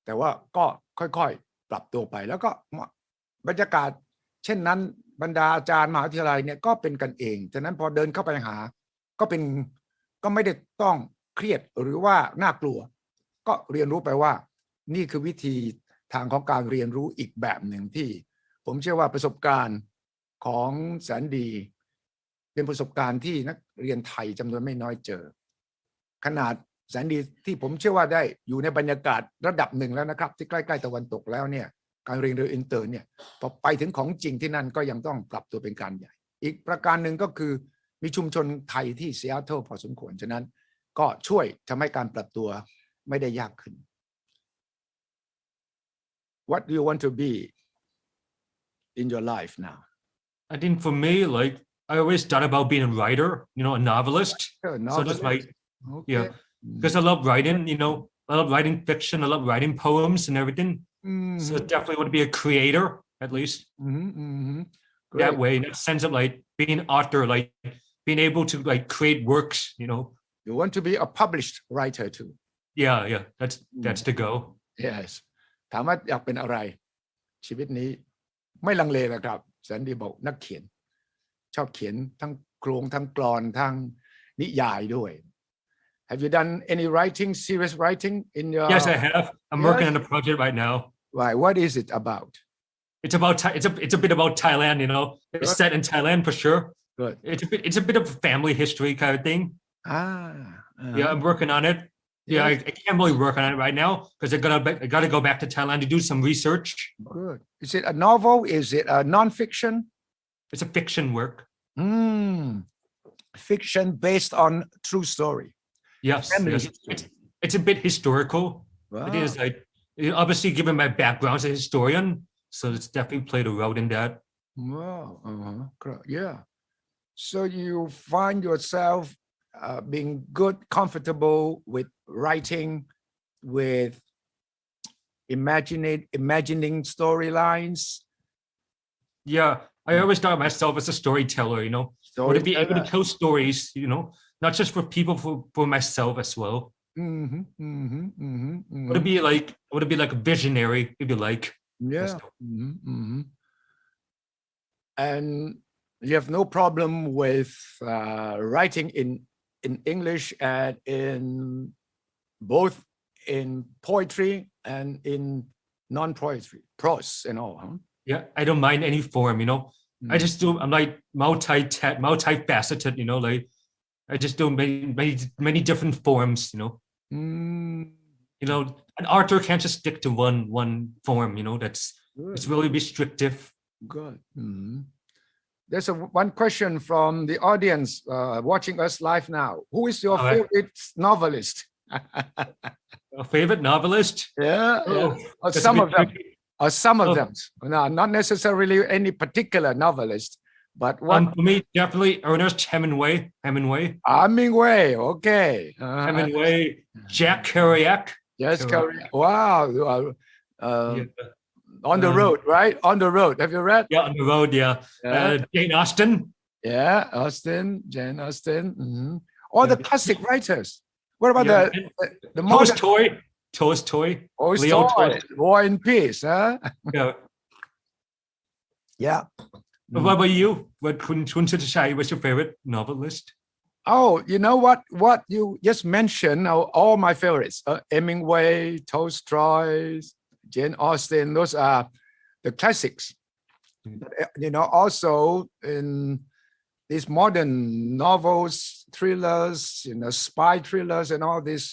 แต่ว่าก็ค่อยๆปรับตัวไปแล้วก็บรรยากาศเช่นนั้นบรรดาอาจารย์มหาวิทยาลัยเนี่ยก็เป็นกันเองฉะนั้นพอเดินเข้าไปหาก็ไม่ได้ต้องเครียดหรือว่าน่ากลัวก็เรียนรู้ไปว่านี่คือวิธีทางของการเรียนรู้อีกแบบหนึ่งที่ผมเชื่อว่าประสบการณ์ของแสนดีเป็นประสบการณ์ที่นักเรียนไทยจำนวนไม่น้อยเจอขนาดแสนดีที่ผมเชื่อว่าได้อยู่ในบรรยากาศระดับหนึ่งแล้วนะครับที่ใกล้ๆตะวันตกแล้วเนี่ยการเรียนรู้อินเตอร์เนี่ยพอไปถึงของจริงที่นั่นก็ยังต้องปรับตัวเป็นการใหญ่อีกประการหนึ่งก็คือมีชุมชนไทยที่ซีแอตเทิลพอสมควรฉะนั้นก็ช่วยทำให้การปรับตัวไม่ได้ยากขึ้น What do you want to be in your life now? I think for me, like I always thought about being a writer, you know, a novelist. So that's my yeah, because I love writing, you know, I love writing fiction, I love writing poems and everything. So definitely want to be a creator at least. That way, in that sense of like being an author, like being able to like create works, you know. You want to be a published writer too. Yeah, that's the goal. Yes. ถามว่าอยากเป็นอะไรชีวิตนี้ไม่ลังเลนะครับแสนดีบอกนักเขียนชอบเขียนทั้งโครงทั้งกลอนทั้งนิยายด้วย Have you done any writing, serious writing in your? Yes, I have. I'm working on a project right now. Right. What is it about? It's about it's a bit about Thailand. It's set in Thailand for sure. Good. It's a bit of family history kind of thing. Yeah, I'm working on it. Yeah, I can't really work on it right now because I gotta go back to Thailand to do some research. Good. Is it a novel? Is it a non-fiction? It's a fiction work. Fiction based on true story. Yes. It's a bit historical. Wow. It is obviously given my background as a historian, so it's definitely played a role in that. Wow. Yeah. So you find yourself being good, comfortable with writing, with imagining storylines. Yeah, I always thought of myself as a storyteller. I want to be able to tell stories. Not just for people, for myself as well. I want to be like a visionary, if you like. Yeah. And you have no problem with writing in English and in both in poetry and in non-poetry, prose and all, huh? Yeah, I don't mind any form, I just do. I'm like multifaceted, like I just do many different forms, an author can't just stick to one form, it's really restrictive. Good. There's one question from the audience watching us live now. Who is your favorite novelist? A favorite novelist? Yeah. Or some of them. Or some of them. No, not necessarily any particular novelist, but one. For me, definitely Ernest Hemingway. Hemingway, okay. Hemingway, Jack Kerouac. Yes, Kerouac. Wow. On the Road, right? On the Road. Have you read? Yeah, On the Road, yeah. Jane Austen. Yeah, Jane Austen. All the classic writers. What about the modern... Tolstoy. War and Peace, huh? Yeah. What about you? Kun Suthichai was your favorite novelist? Oh, you know what? What you just mentioned are all my favorites. Hemingway, Tolstoy, Jane Austen. Those are the classics. Also in these modern novels, thrillers, spy thrillers, and all this,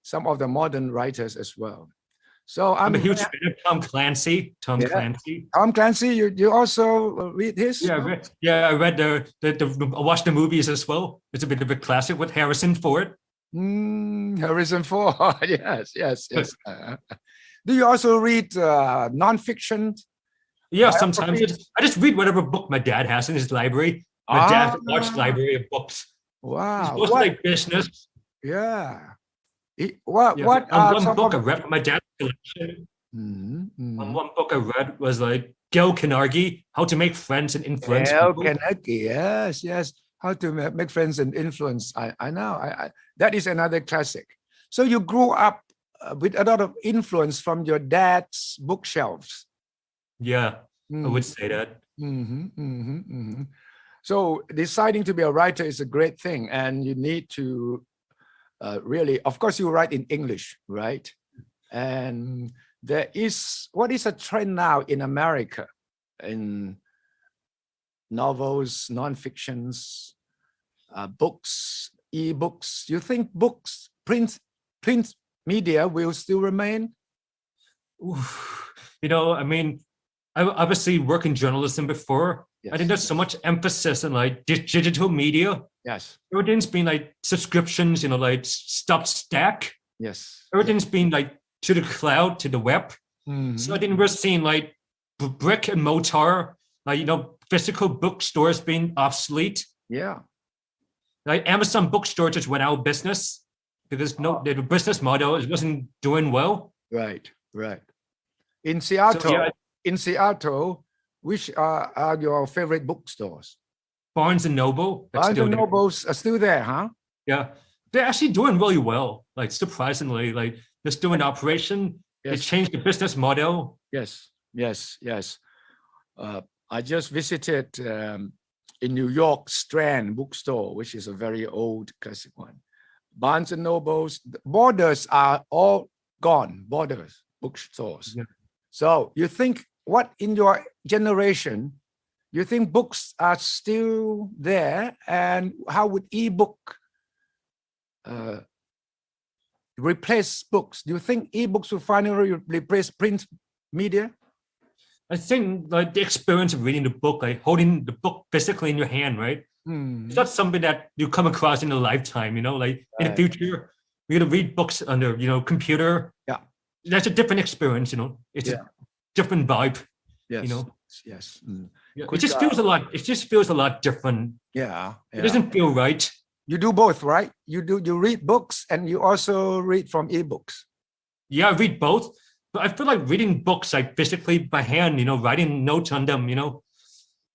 some of the modern writers as well. So I'm a huge fan of Tom Clancy. Tom Clancy, you also read his? Yeah, I read I watched the movies as well. It's a bit of a classic with Harrison Ford. Harrison Ford, yes. Do you also read non-fiction? Yeah, sometimes I just read whatever book my dad has in his library. My dad has a large library of books. Wow. It's mostly like business. Yeah. One book I read from my dad's collection. One book I read was like Gail Carnegie, How to Make Friends and Influence People. Carnegie, yes. How to make friends and influence. I know. That is another classic. So you grew up with a lot of influence from your dad's bookshelves. Yeah, I would say that. So deciding to be a writer is a great thing, and you need to really, of course, you write in English, right? And what is a trend now in America in novels, non-fictions, books, e-books? You think books, print media will still remain? I mean, I obviously work in journalism before. Yes. I think there's so much emphasis on like digital media. Yes. Everything's been like subscriptions, like stop stack. Yes. Everything's been like to the cloud, to the web. So I think we're seeing like brick and mortar, like, physical bookstores being obsolete. Yeah. Like Amazon bookstore just went out of business because the business model wasn't doing well. Right. In Seattle, which are your favorite bookstores? Barnes and Noble. Barnes and Nobles are still there, huh? Yeah, they're actually doing really well. Like surprisingly, like they're still in operation. Yes. They changed the business model. Yes. I just visited in New York Strand bookstore, which is a very old classic one. Barnes and Nobles, Borders are all gone. Borders, bookstores. Yeah. So you think what in your generation, you think books are still there, and how would ebook replace books? Do you think ebooks will finally replace print media? I think like the experience of reading the book, like holding the book physically in your hand, right? It's not something that you come across in a lifetime, like in the future, you're gonna read books on the computer. Yeah. That's a different experience, It's a different vibe. Yes. Yes. Yeah. It just feels a lot different. Yeah. It doesn't feel right. You do both, right? You read books and you also read from ebooks. Yeah, I read both. But I feel like reading books like physically by hand, writing notes on them,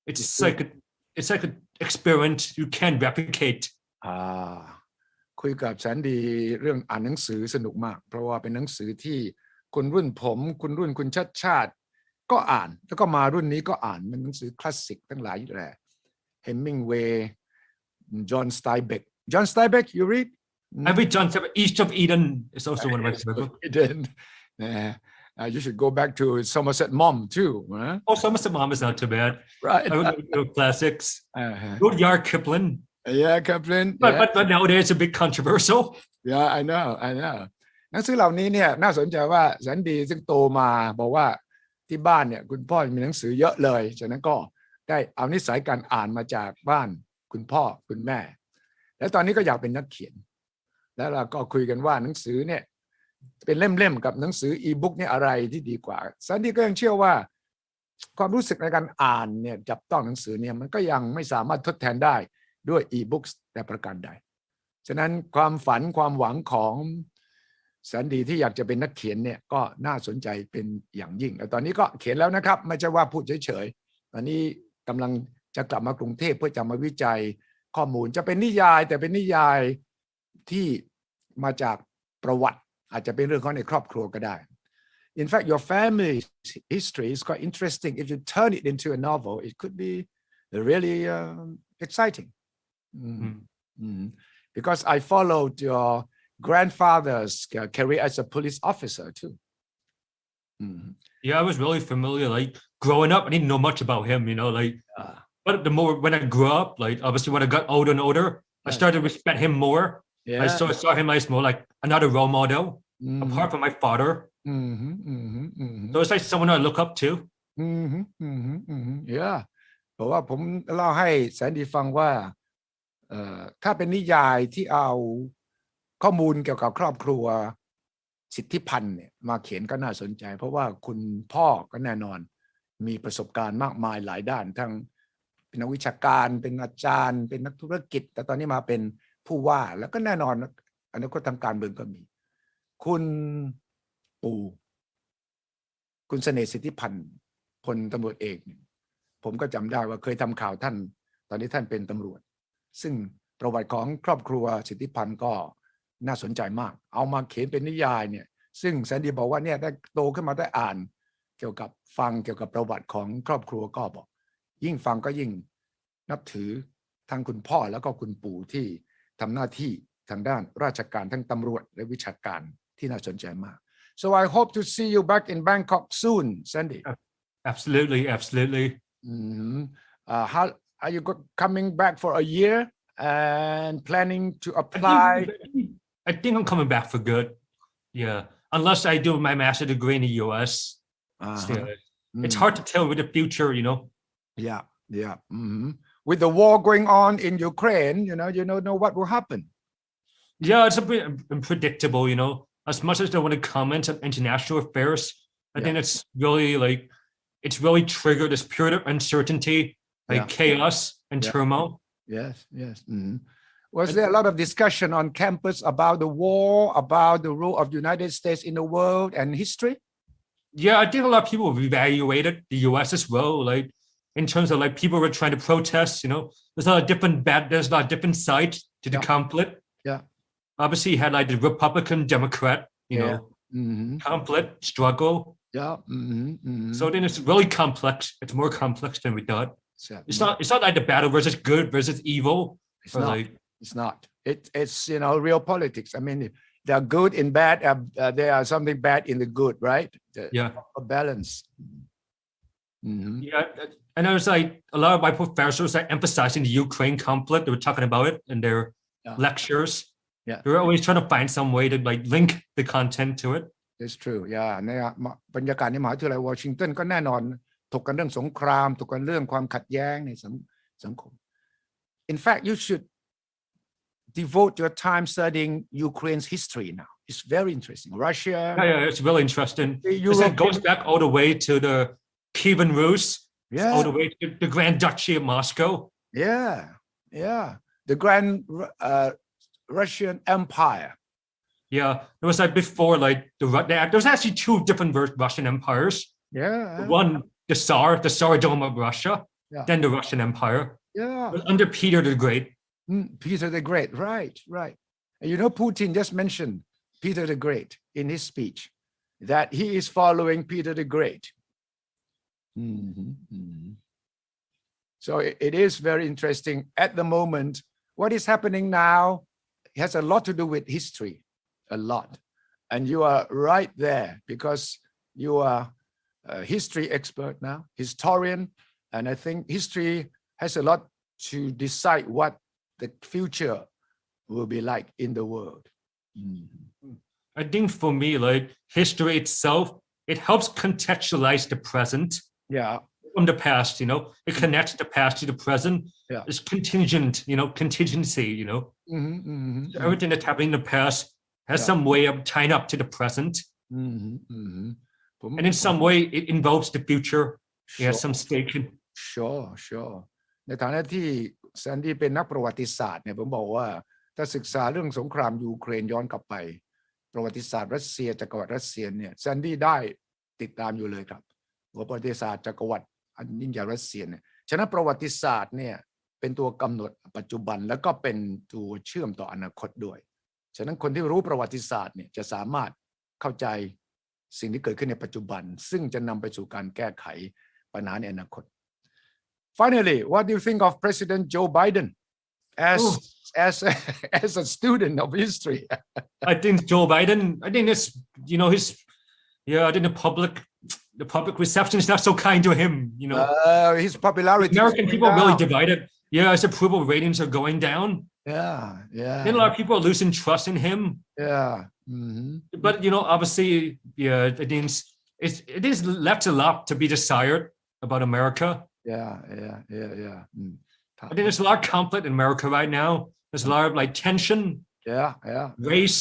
it's like an experience you can't replicate. คุยกับแสนดีเรื่องอ่านหนังสือสนุกมากเพราะว่าเป็นหนังสือที่คนรุ่นผมคุณชัดชาติก็อ่านแล้วก็มารุ่นนี้ก็อ่านมันหนังสือคลาสสิกทั้งหลายแหละ Hemingway, John Steinbeck, you read? I read John Steinbeck. East of Eden is also one of my favorite books. You should go back to Somerset Maugham too. Huh? Oh, Somerset Maugham is not too bad. Right. I would go classics. Rudyard Kipling. Yeah, Kipling. But nowadays it's a bit controversial. Yeah, I know. หนังสือเหล่านี้เนี่ยน่าสนใจว่าแสนดีซึ่งโตมาบอกว่าที่บ้านเนี่ยคุณพ่อมีหนังสือเยอะเลยฉะนั้นก็ได้เอานิสัยการอ่านมาจากบ้านคุณพ่อคุณแม่แล้วตอนนี้ก็อยากเป็นนักเขียนแล้วเราก็คุยกันว่าหนังสือเนี่ยเป็นเล่มๆกับหนังสืออีบุ๊กเนี่ยอะไรที่ดีกว่าแสนดีก็ยังเชื่อว่าความรู้สึกในการอ่านเนี่ยจับต้องหนังสือเนี่ยมันก็ยังไม่สามารถทดแทนได้ด้วยอีบุ๊กแต่ประการใดฉะนั้นความฝันความหวังของแสนดีที่อยากจะเป็นนักเขียนเนี่ยก็น่าสนใจเป็นอย่างยิ่งแต่ตอนนี้ก็เขียนแล้วนะครับไม่ใช่ว่าพูดเฉยๆตอนนี้กำลังจะกลับมากรุงเทพเพื่อจะมาวิจัยข้อมูลจะเป็นนิยายแต่เป็นนิยายที่มาจากประวัติอาจจะเป็นเรื่องของในครอบครัวก็ได้ In fact, your family's history is quite interesting. If you turn it into a novel, it could be really exciting. Because I followed your grandfather's career as a police officer too. Yeah, I was really familiar. Like growing up, I didn't know much about him, but the more when I grew up, like obviously when I got older and older, I started to respect him more. I saw him as more like another role model, apart from my father. So it's like someone I look up to. Yeah. เพราะว่าผมเล่าให้แสนดีฟังว่าถ้าเป็นนิยายที่เอาข้อมูลเกี่ยวกับครอบครัวสิทธิพันธ์เนี่ยมาเขียนก็น่าสนใจเพราะว่าคุณพ่อก็แน่นอนมีประสบการณ์มากมายหลายด้านทั้งเป็นนักวิชาการเป็นอาจารย์เป็นนักธุรกิจแต่ตอนนี้มาเป็นผู้ว่าแล้วก็แน่นอนอนาคตทางการเมืองก็มีคุณปู่คุณเสน่ห์สิทธิพันธ์พลตำรวจเอกผมก็จำได้ว่าเคยทำข่าวท่านตอนนี้ท่านเป็นตำรวจซึ่งประวัติของครอบครัวสิทธิพันธ์ก็น่าสนใจมากเอามาเขียนเป็นนิยายเนี่ยซึ่งแสนดีบอกว่าเนี่ยได้โตขึ้นมาได้อ่านเกี่ยวกับฟังเกี่ยวกับประวัติของครอบครัวก็บอกยิ่งฟังก็ยิ่งนับถือทั้งคุณพ่อแล้วก็คุณปู่ที่ทำหน้าที่ทางด้านราชการทั้งตำรวจและวิชาการที่น่าสนใจมาก So I hope to see you back in Bangkok soon, Sandy. Absolutely. How are you coming back for a year and planning to apply? I think I'm coming back for good. Yeah, unless I do my master's degree in the US. It's hard to tell with the future, Yeah. With the war going on in Ukraine, you don't know what will happen. Yeah, it's a bit unpredictable, As much as I want to comment on international affairs, I think it's really triggered this period of uncertainty, chaos and turmoil. Yes. Was there a lot of discussion on campus about the war, about the role of the United States in the world and history? Yeah, I think a lot of people evaluated the US as well, in terms of people were trying to protest, there's a lot of different sides to the conflict. Yeah. Obviously, you had the Republican, Democrat, conflict, struggle. Yeah. So then it's really complex. It's more complex than we thought. It's not like the battle versus good versus evil. It's not. it's not. It's real politics. I mean, there are good in bad. There are something bad in the good, right? A balance. Mm-hmm. Yeah, and I was like, a lot of my professors are emphasizing the Ukraine conflict. They were talking about it in their lectures. Yeah, they were always trying to find some way to like link the content to it. It's true. Yeah ในบรรยากาศในมหาวิทยาลัยวอชิงตันก็แน่นอนถกกันเรื่องสงครามถกกันเรื่องความขัดแย้งในสังคม In fact, you should devote your time studying Ukraine's history now. It's very interesting. Russia. Yeah, it's really interesting. It goes back all the way to the Kievan Rus, all the way to the Grand Duchy of Moscow. Yeah. The Grand Russian Empire. Yeah, it was like before, like there was actually two different Russian empires. Yeah. One, the Tsardom of Russia, then the Russian Empire. Yeah. Under Peter the Great. Peter the Great, right. And Putin just mentioned Peter the Great in his speech, that he is following Peter the Great. So it is very interesting at the moment. What is happening now has a lot to do with history, a lot. And you are right there because you are a history expert now, historian. And I think history has a lot to decide what the future will be like in the world. I think for me, like history itself, it helps contextualize the present. Yeah. From the past, it connects the past to the present. Yeah. It's contingent, contingency, So everything that's happening in the past has some way of tying up to the present. And in some way, it involves the future. It has some stake. Sure. ในฐานะที่แซนดี้เป็นนักประวัติศาสตร์เนี่ยผมบอกว่าถ้าศึกษาเรื่องสงครามยูเครนย้อนกลับไปประวัติศาสตร์รัสเซียจักรวรรดิรัสเซียเนี่ยแซนดี้ได้ติดตามอยู่เลยครับประวัติศาสตร์จักรวรรดิอันยิ่งใหญ่รัสเซียเนี่ยฉะนั้นประวัติศาสตร์เนี่ยเป็นตัวกำหนดปัจจุบันแล้วก็เป็นตัวเชื่อมต่ออนาคตด้วยฉะนั้นคนที่รู้ประวัติศาสตร์เนี่ยจะสามารถเข้าใจสิ่งที่เกิดขึ้นในปัจจุบันซึ่งจะนำไปสู่การแก้ไขปัญหาในอนาคต Finally, what do you think of President Joe Biden as a student of history? I think Joe Biden. I think it's I think the public reception is not so kind to him. His popularity. American people are really divided. Yeah, his approval ratings are going down. Yeah. And a lot of people are losing trust in him. Yeah. But obviously, I think it is left a lot to be desired about America. Yeah. I think there's a lot of conflict in America right now. There's a lot of like tension. Yeah. Race,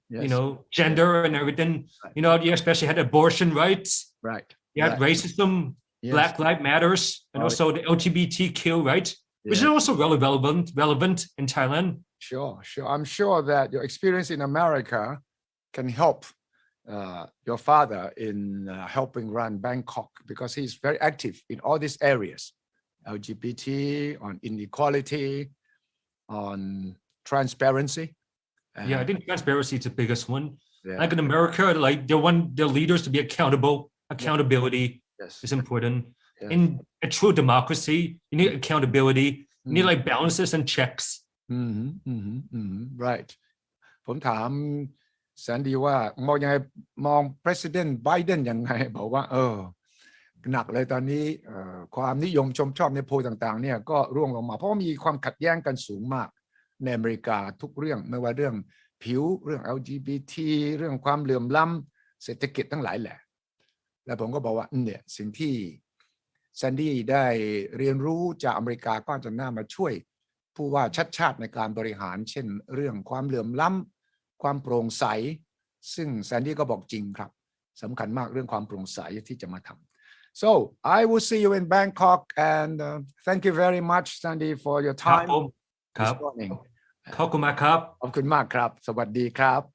yes. Gender and everything. You especially had abortion rights. Right. You had racism, yes. Black Lives Matters, and also the LGBTQ, right? Which is also relevant in Thailand. Sure. I'm sure that your experience in America can help your father in helping run Bangkok because he's very active in all these areas, LGBT, on inequality, on transparency. Yeah, I think transparency is the biggest one. Yeah. Like in America, like they want their leaders to be accountable. Accountability is important. Yes. In a true democracy, you need accountability. You need like balances and checks. Right. ผมถามแสนดีว่ามองยังไงมอง President Biden ยังไงบอกว่าหนักเลยตอนนี้ความนิยมชมชอบในโพลต่างๆเนี่ยก็ร่วงลงมาเพราะว่ามีความขัดแย้งกันสูงมากในอเมริกาทุกเรื่องไม่ว่าเรื่องผิวเรื่อง LGBT เรื่องความเหลื่อมล้ำเศรษฐกิจทั้งหลายแหละแล้วผมก็บอกว่าเนี่ยสิ่งที่แซนดี้ได้เรียนรู้จากอเมริกาก็จะน่ามาช่วยผู้ว่าชัดชาติในการบริหารเช่นเรื่องความเหลื่อมล้ำความโปร่งใสซึ่งแซนดี้ก็บอกจริงครับสำคัญมากเรื่องความโปร่งใสที่จะมาทำ so I will see you in Bangkok and thank you very much Sandy for your time ครับ this morning ขอบคุณมากครับ ขอบคุณมากครับสวัสดีครับ